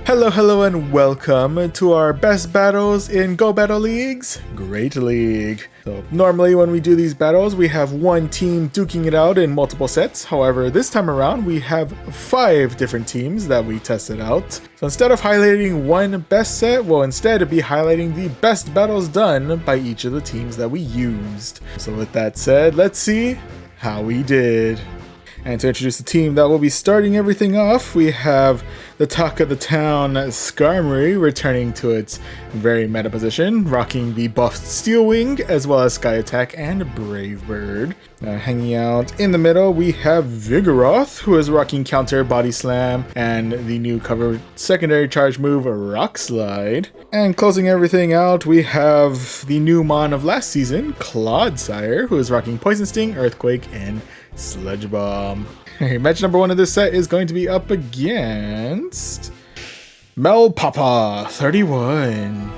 Hello, hello, and welcome to our best battles in Go Battle League's Great League. So normally when we do these battles, we have one team duking it out in multiple sets. However, this time around, we have 5 different teams that we tested out. So instead of highlighting one best set, we'll instead be highlighting the best battles done by each of the teams that we used. So with that said, let's see how we did. And to introduce the team that will be starting everything off, we have the talk of the town, Skarmory, returning to its very meta position, rocking the buffed Steel Wing, as well as Sky Attack and Brave Bird. Hanging out in the middle, we have Vigoroth, who is rocking Counter, Body Slam, and the new cover secondary charge move, Rock Slide. And closing everything out, we have the new Mon of last season, Clodsire, who is rocking Poison Sting, Earthquake, and Sludge Bomb. Match number 1 of this set is going to be up against Melpapa 31.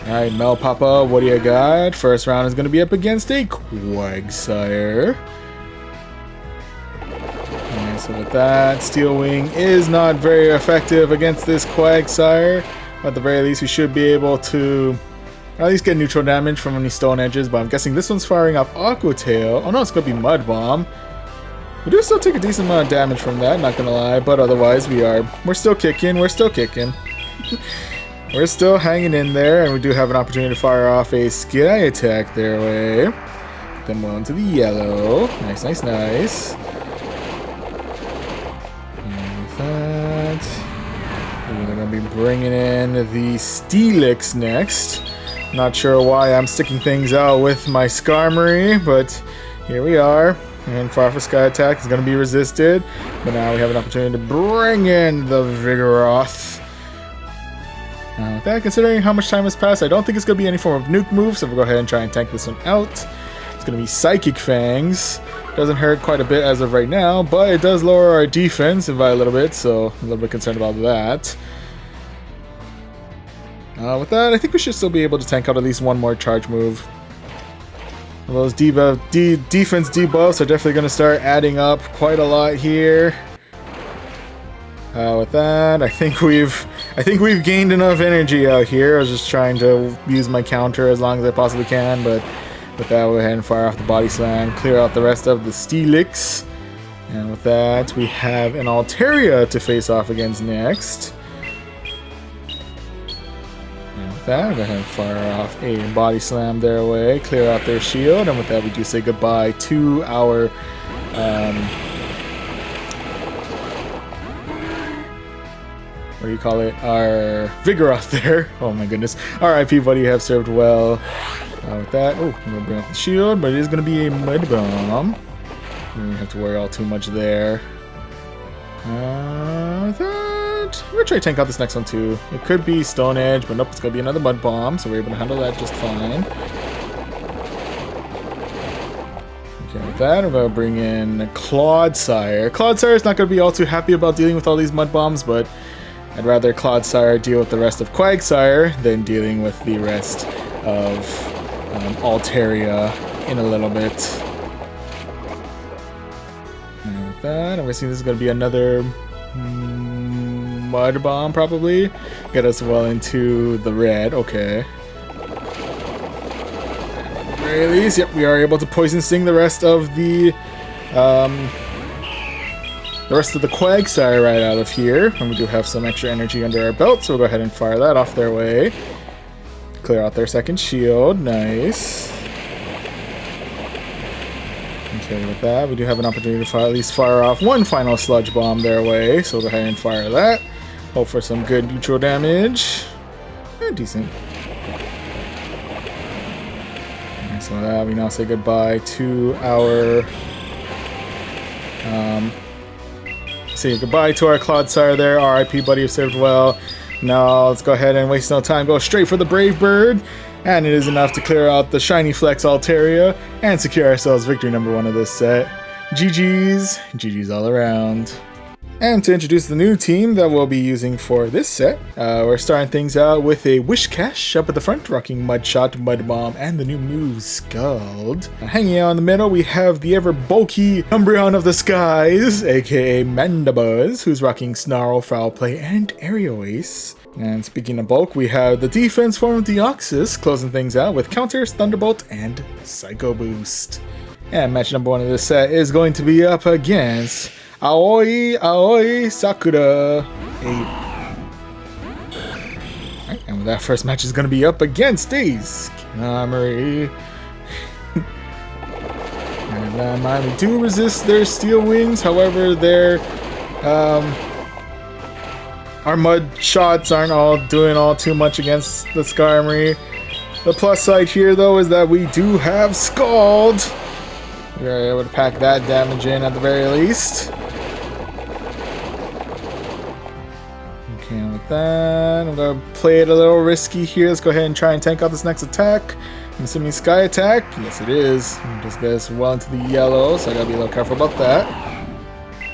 Alright, Melpapa, what do you got? First round is going to be up against a Quagsire. And so with that, Steel Wing is not very effective against this Quagsire. At the very least, we should be able to at least get neutral damage from any Stone Edges, but I'm guessing this one's firing off Aqua Tail. Oh no, it's going to be Mud Bomb. We do still take a decent amount of damage from that, not gonna lie, but otherwise we're still kicking, we're still hanging in there, and we do have an opportunity to fire off a Sky Attack their way. Then we'll into the yellow. Nice, nice, nice. And with that, we're gonna be bringing in the Steelix next. Not sure why I'm sticking things out with my Skarmory, but here we are. And fire for Sky Attack is going to be resisted. But now we have an opportunity to bring in the Vigoroth. Now with that, considering how much time has passed, I don't think it's going to be any form of nuke move, so we'll go ahead and try and tank this one out. It's going to be Psychic Fangs. Doesn't hurt quite a bit as of right now, but it does lower our defense by a little bit, so I'm a little bit concerned about that. With that, I think we should still be able to tank out at least one more charge move. Those defense debuffs are definitely going to start adding up quite a lot here. With that, I think we've gained enough energy out here. I was just trying to use my counter as long as I possibly can, but with that, we'll go ahead and fire off the Body Slam, clear out the rest of the Steelix. And with that, we have an Altaria to face off against next. That. Go ahead and fire off a Body Slam their way, clear out their shield, and with that we do say goodbye to our what do you call it? Our Vigoroth there. Oh my goodness. RIP buddy, you have served well. With that, I'm gonna bring up the shield, but it is gonna be a Mud Bomb. You don't have to worry all too much there. With that, we're going to try to tank out this next one too. It could be Stone Edge, but nope, it's going to be another Mud Bomb, so we're able to handle that just fine. Okay, with that, we're going to bring in Clodsire. Clodsire is not going to be all too happy about dealing with all these Mud Bombs, but I'd rather Clodsire deal with the rest of Quagsire than dealing with the rest of Altaria in a little bit. And with that, I'm guessing this is going to be another Mud Bomb, probably. Get us well into the red. Okay. At the very least, yep, we are able to Poison Sting the rest of the Quagsire right out of here. And we do have some extra energy under our belt, so we'll go ahead and fire that off their way. Clear out their second shield. Nice. Okay, with that, we do have an opportunity to at least fire off one final Sludge Bomb their way, so we'll go ahead and fire that. Hope for some good neutral damage. Decent. And so we now say goodbye to our Clodsire there. RIP buddy, you served well. Now let's go ahead and waste no time. Go straight for the Brave Bird. And it is enough to clear out the Shiny Flex Altaria and secure ourselves victory number 1 of this set. GG's all around. And to introduce the new team that we'll be using for this set, we're starting things out with a Wishcash up at the front, rocking Mudshot, Mud Bomb, and the new move Scald. Hanging out in the middle, we have the ever bulky Umbreon of the Skies, aka Mandibuzz, who's rocking Snarl, Foul Play, and Aerial Ace. And speaking of bulk, we have the defense form of Deoxys, closing things out with Counters, Thunderbolt, and Psycho Boost. And match number 1 of this set is going to be up against Aoi Sakura 8. Right, and that first match is going to be up against Ace Camry. And Miami do resist their Steel Wings, however, their our Mud Shots aren't all doing all too much against the Skarmory. The plus side here, though, is that we do have Scald. We are able to pack that damage in at the very least. Okay, with that, I'm going to play it a little risky here. Let's go ahead and try and tank out this next attack. I'm assuming Sky Attack. Yes, it is. Just gets well into the yellow, so I gotta be a little careful about that.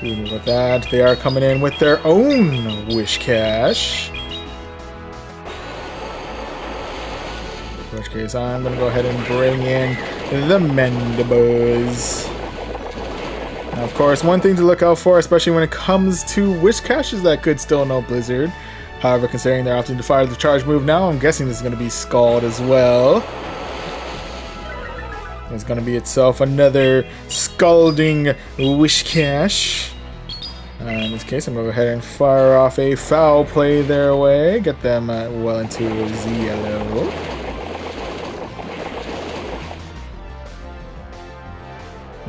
Even with that, they are coming in with their own Wishcash. In which case, I'm gonna go ahead and bring in the Mandibuzz. Now, of course, one thing to look out for, especially when it comes to Wishcash, is that could still no Blizzard. However, considering they're opting to fire the charge move now, I'm guessing this is going to be Scald as well. It's going to be itself another Scalding Wishcash. In this case, I'm going to go ahead and fire off a Foul Play their way, get them well into the yellow.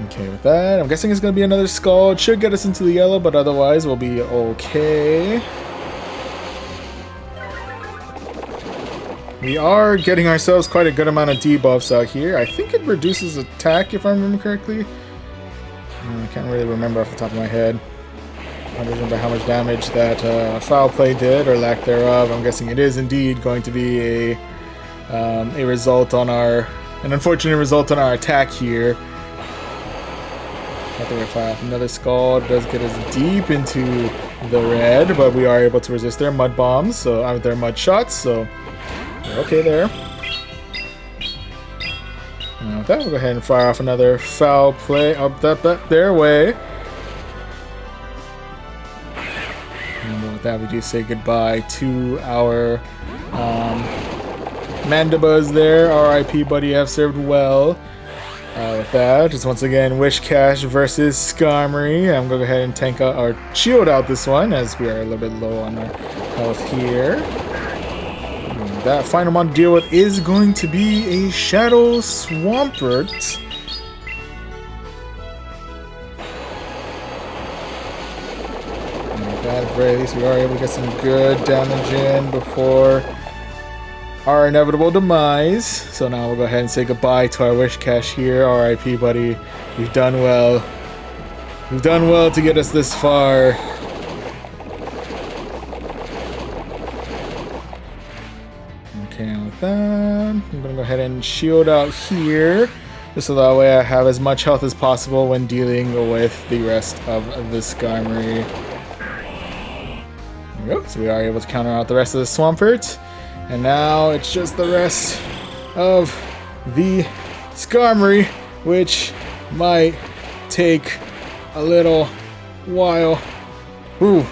Okay, with that, I'm guessing it's going to be another Scald. Should get us into the yellow, but otherwise we'll be okay. We are getting ourselves quite a good amount of debuffs out here. I think it reduces attack, if I remember correctly. I can't really remember off the top of my head. I don't remember how much damage that Foul Play did, or lack thereof. I'm guessing it is indeed going to be a result on an unfortunate result on our attack here. I think we fire off another Scald. It does get us deep into the red, but we are able to resist their Mud Bombs, so their Mud Shots, so we're okay there. And with that, we'll go ahead and fire off another Foul Play up their way. And with that, we do say goodbye to our Mandibuzz there. R.I.P. buddy, have served well. With that, it's once again Wishcash versus Skarmory. I'm going to go ahead and tank out or shield out this one, as we are a little bit low on our health here. And that final one to deal with is going to be a Shadow Swampert. And with that, at the very least, we are able to get some good damage in before our inevitable demise. So now we'll go ahead and say goodbye to our Wishcash here. R.I.P. buddy. You've done well. You've done well to get us this far. Okay, and with that, I'm going to go ahead and shield out here, just so that way I have as much health as possible when dealing with the rest of the Skarmory. There we go. So we are able to counter out the rest of the Swampert. And now it's just the rest of the Skarmory, which might take a little while. Ooh.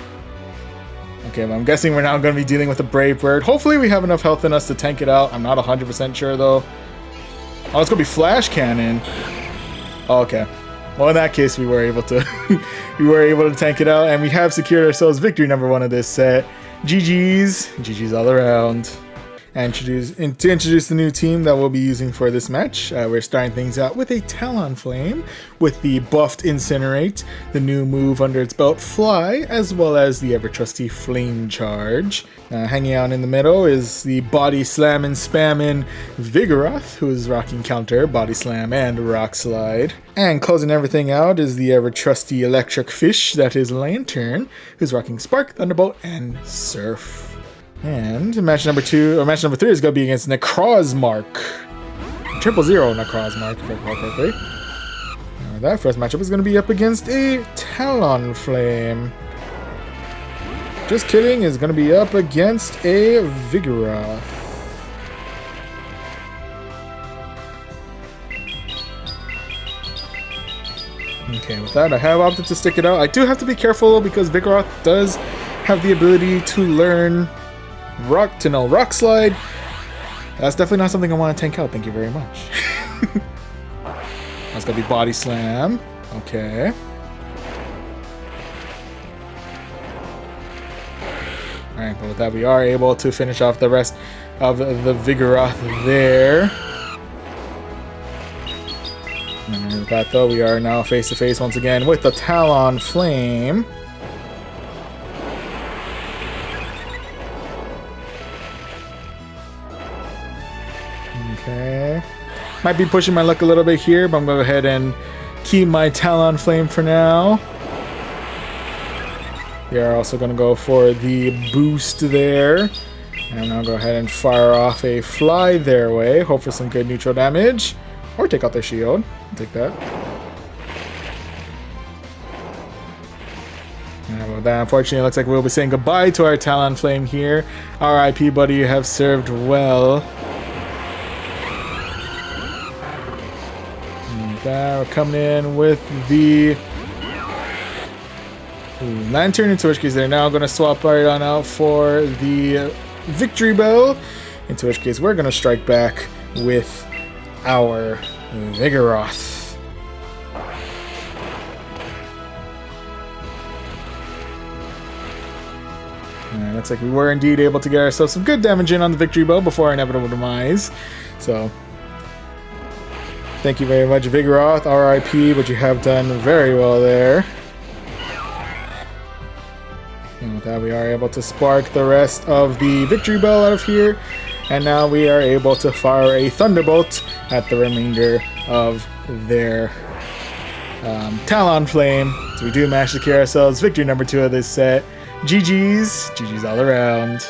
Okay, well, I'm guessing we're now going to be dealing with a Brave Bird. Hopefully we have enough health in us to tank it out. I'm not 100% sure, though. Oh, it's going to be Flash Cannon. Oh, okay. Well, in that case, we were able to we were able to tank it out, and we have secured ourselves victory number 1 of this set. GG's. GG's all around. And to introduce the new team that we'll be using for this match, we're starting things out with a Talonflame with the buffed Incinerate, the new move under its belt Fly, as well as the ever-trusty Flame Charge. Hanging out in the middle is the Body Slam and Spammin' Vigoroth, who is rocking Counter, Body Slam, and Rock Slide. And closing everything out is the ever-trusty Electric Fish, that is Lantern, who's rocking Spark, Thunderbolt, and Surf. And match number 3 is going to be against Necrozmark. 000 Necrozmark, if I recall correctly. That first matchup is going to be up against a Talonflame. just kidding, is going to be up against a Vigoroth. Okay, with that, I have opted to stick it out. I do have to be careful because Vigoroth does have the ability to learn Rock Slide. That's definitely not something I want to tank out, thank you very much. That's going to be Body Slam. Okay. Alright, but with that, we are able to finish off the rest of the Vigoroth there. And with that, though, we are now face to face once again with the Talonflame. Okay. Might be pushing my luck a little bit here, but I'm going to go ahead and keep my Talonflame for now. We are also going to go for the boost there. And I'll go ahead and fire off a Fly their way. Hope for some good neutral damage. Or take out their shield. I'll take that. And with that, unfortunately, it looks like we'll be saying goodbye to our Talonflame here. RIP, buddy, you have served well. And with that, we're coming in with the Lantern, into which case they're now going to swap right on out for the Victory Bell, into which case we're going to strike back with our Vigoroth. Alright, looks like we were indeed able to get ourselves some good damage in on the Victory Bell before our inevitable demise. So, thank you very much, Vigoroth. RIP, but you have done very well there. And with that, we are able to spark the rest of the Victory Bell out of here. And now we are able to fire a Thunderbolt at the remainder of their Talonflame. So we do manage to carry ourselves victory number 2 of this set. GG's. GG's all around.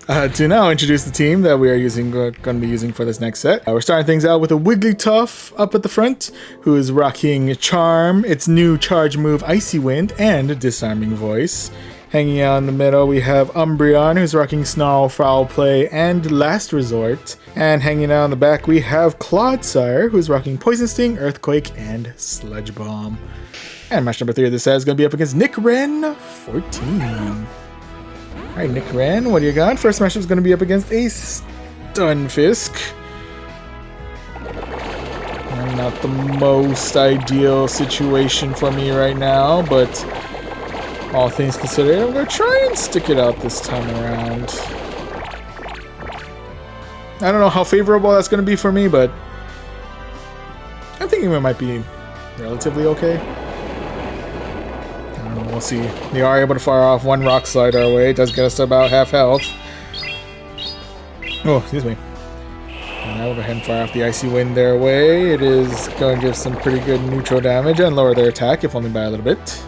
To now introduce the team that we are going to be using for this next set. We're starting things out with a Wigglytuff up at the front, who is rocking Charm, its new charge move Icy Wind, and Disarming Voice. Hanging out in the middle, we have Umbreon, who's rocking Snarl, Foul Play, and Last Resort. And hanging out in the back, we have Clodsire, who's rocking Poison Sting, Earthquake, and Sludge Bomb. And match number 3 of this set is going to be up against Nick Wren 14. Alright, Nick Wren, what do you got? First match is going to be up against a Stunfisk. Not the most ideal situation for me right now, but all things considered, I'm going to try and stick it out this time around. I don't know how favorable that's going to be for me, but I'm thinking it might be relatively okay. I don't know, we'll see. We are able to fire off one Rock Slide our way. It does get us to about half health. Oh, excuse me. And I'll go ahead and fire off the Icy Wind their way. It is going to give some pretty good neutral damage and lower their attack, if only by a little bit.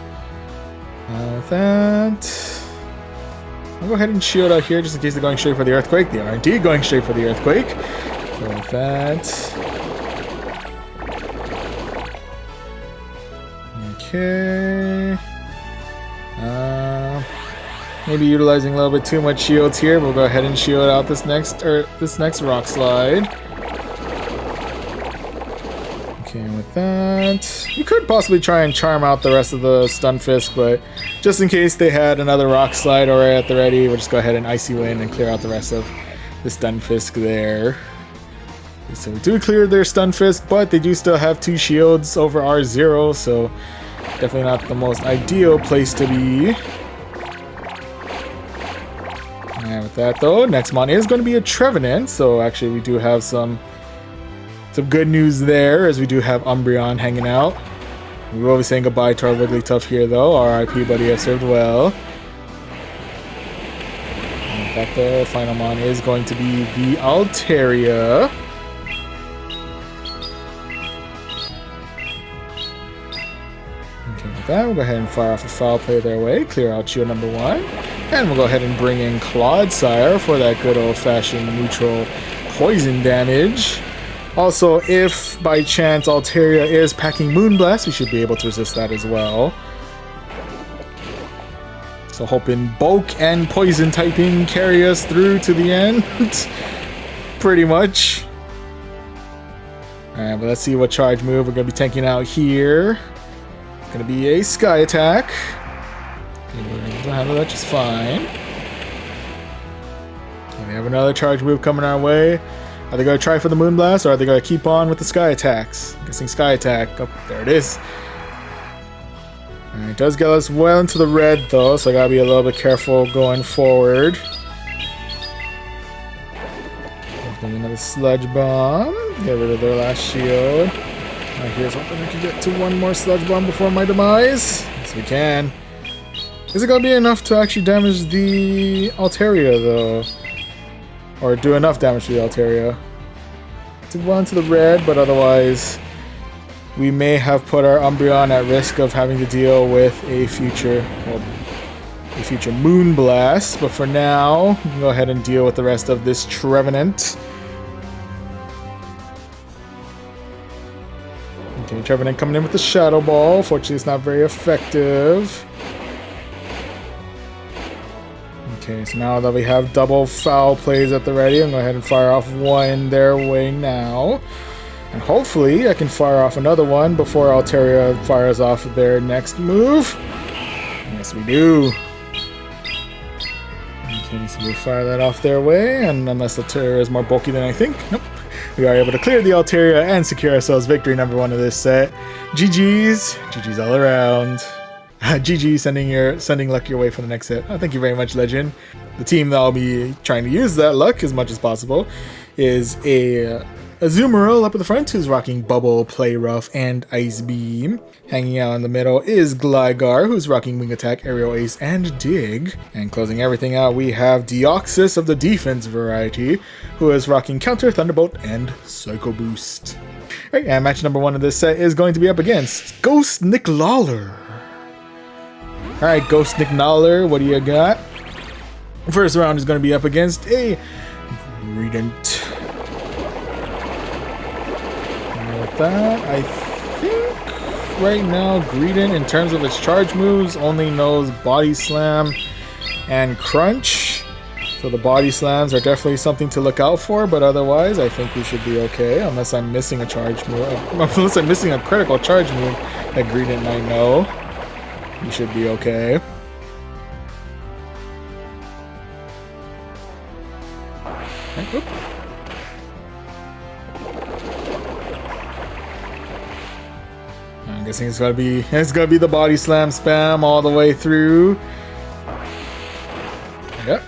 With that, I'll go ahead and shield out here just in case they're going straight for the Earthquake. They are indeed going straight for the Earthquake. So with that, okay. Maybe utilizing a little bit too much shields here. We'll go ahead and shield out this next Rock Slide. Okay, and with that, you could possibly try and charm out the rest of the Stunfisk, but just in case they had another Rock Slide already at the ready, we'll just go ahead and Icy Wind and clear out the rest of the Stunfisk there. Okay, so we do clear their Stunfisk, but they do still have 2 shields over R0, so definitely not the most ideal place to be. And with that though, next mon is going to be a Trevenant, so actually we do have some good news there, as we do have Umbreon hanging out. We will be saying goodbye to our Wigglytuff here, though. RIP, buddy, have served well. And with that, the final mon is going to be the Altaria. Okay, with that, we'll go ahead and fire off a Foul Play their way, clear out shield number 1. And we'll go ahead and bring in Clodsire for that good old-fashioned neutral poison damage. Also, if by chance Altaria is packing Moonblast, we should be able to resist that as well. So hoping bulk and poison typing carry us through to the end. Pretty much. Alright, but let's see what charge move we're going to be tanking out here. It's going to be a sky attack. We're able to handle that just fine. And we have another charge move coming our way. Are they going to try for the Moonblast, or are they going to keep on with the sky attacks? I'm guessing sky attack. Oh, there it is. Alright, it does get us well into the red though, so I gotta be a little bit careful going forward. Another sludge bomb. Get rid of their last shield. Here's hoping I can get to one more sludge bomb before my demise. Yes, we can. Is it gonna be enough to actually damage the Altaria though? Or do enough damage to the Altaria? To go into the red, but otherwise we may have put our Umbreon at risk of having to deal with a future Moonblast. But for now, we can go ahead and deal with the rest of this Trevenant. Okay, Trevenant coming in with the Shadow Ball. Fortunately, it's not very effective. Okay, so now that we have double foul plays at the ready, I'm going to go ahead and fire off one their way now. And hopefully I can fire off another one before Altaria fires off their next move. Yes, we do. Okay, so we fire that off their way, and unless Altaria is more bulky than I think, nope. We are able to clear the Altaria and secure ourselves victory number 1 of this set. GG's. GG's all around. GG, sending luck your way for the next set. Oh, thank you very much, Legend. The team that I'll be trying to use that luck as much as possible is a Azumarill up at the front, who's rocking Bubble, Play Rough, and Ice Beam. Hanging out in the middle is Gligar, who's rocking Wing Attack, Aerial Ace, and Dig. And closing everything out, we have Deoxys of the defense variety, who is rocking Counter, Thunderbolt, and Psycho Boost. Alright, and match number 1 of this set is going to be up against Ghost Nick Lawler. Alright, Ghost Nick Lawler, what do you got? First round is going to be up against a Greedent. That, I think right now Greedent, in terms of its charge moves, only knows Body Slam and Crunch. So the Body Slams are definitely something to look out for, but otherwise I think we should be okay, unless I'm missing a charge move. Unless I'm missing a critical charge move that Greedent might know. We should be okay. Oop. I'm guessing it's gonna be the Body Slam spam all the way through. Yep.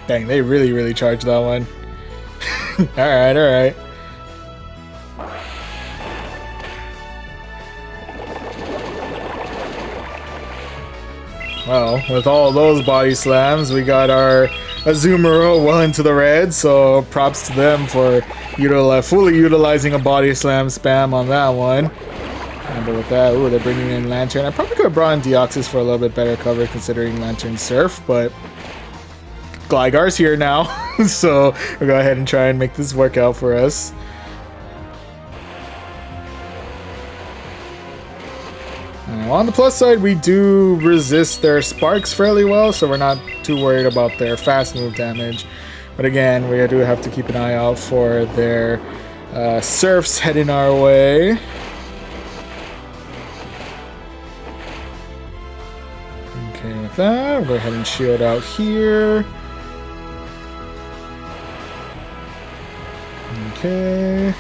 Dang, they really charged that one. Alright. Well, with all those Body Slams, we got our Azumarill well into the red, so props to them for fully utilizing a Body Slam spam on that one. And with that, ooh, they're bringing in Lantern. I probably could have brought in Deoxys for a little bit better cover considering Lantern Surf, but Gligar's here now, so we'll go ahead and try and make this work out for us. On the plus side, we do resist their sparks fairly well, so we're not too worried about their fast move damage. But again, we do have to keep an eye out for their surfs heading our way. Okay, with that, we'll go ahead and shield out here. Okay.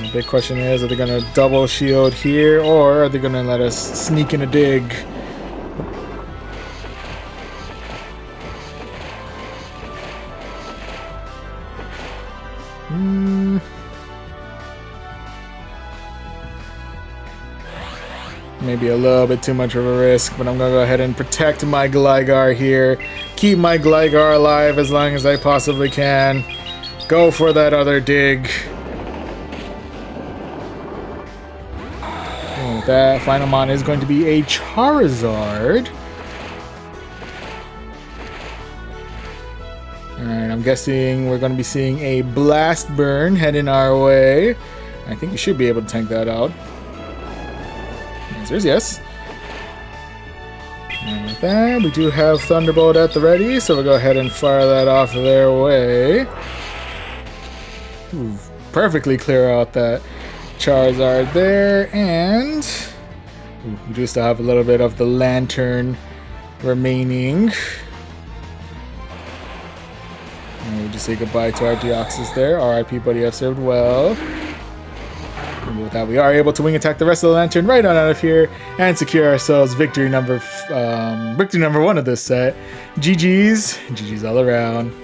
The big question is, are they going to double shield here, or are they going to let us sneak in a dig? Maybe a little bit too much of a risk, but I'm going to go ahead and protect my Gligar here. Keep my Gligar alive as long as I possibly can. Go for that other dig. That final mon is going to be a Charizard. Alright, I'm guessing we're going to be seeing a Blast Burn heading our way. I think you should be able to tank that out. Answer is yes. And with that, we do have Thunderbolt at the ready, so we'll go ahead and fire that off their way. Ooh, perfectly clear out that Charizard there, and we do still have a little bit of the Lantern remaining. And we just say goodbye to our Deoxys there. RIP, buddy, I've served well. And with that, we are able to wing attack the rest of the Lantern right on out of here and secure ourselves victory number 1 of this set. GG's all around.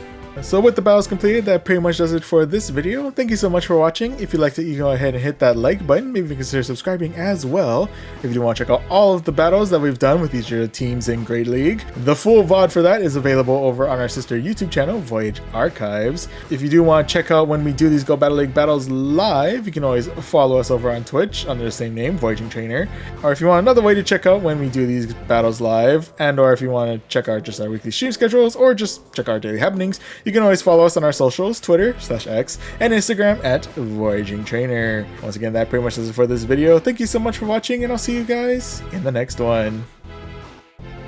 So with the battles completed, that pretty much does it for this video. Thank you so much for watching. If you liked it, you can go ahead and hit that like button. Maybe even consider subscribing as well. If you do want to check out all of the battles that we've done with each of the teams in Great League, the full VOD for that is available over on our sister YouTube channel, Voyage Archives. If you do want to check out when we do these Go Battle League battles live, you can always follow us over on Twitch under the same name, Voyaging Trainer. Or if you want another way to check out when we do these battles live, and or if you want to check out just our weekly stream schedules, or just check our daily happenings, you can always follow us on our socials, Twitter/X, and Instagram at Voyaging Trainer. Once again, that pretty much does it for this video. Thank you so much for watching, and I'll see you guys in the next one.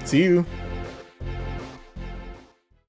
See you.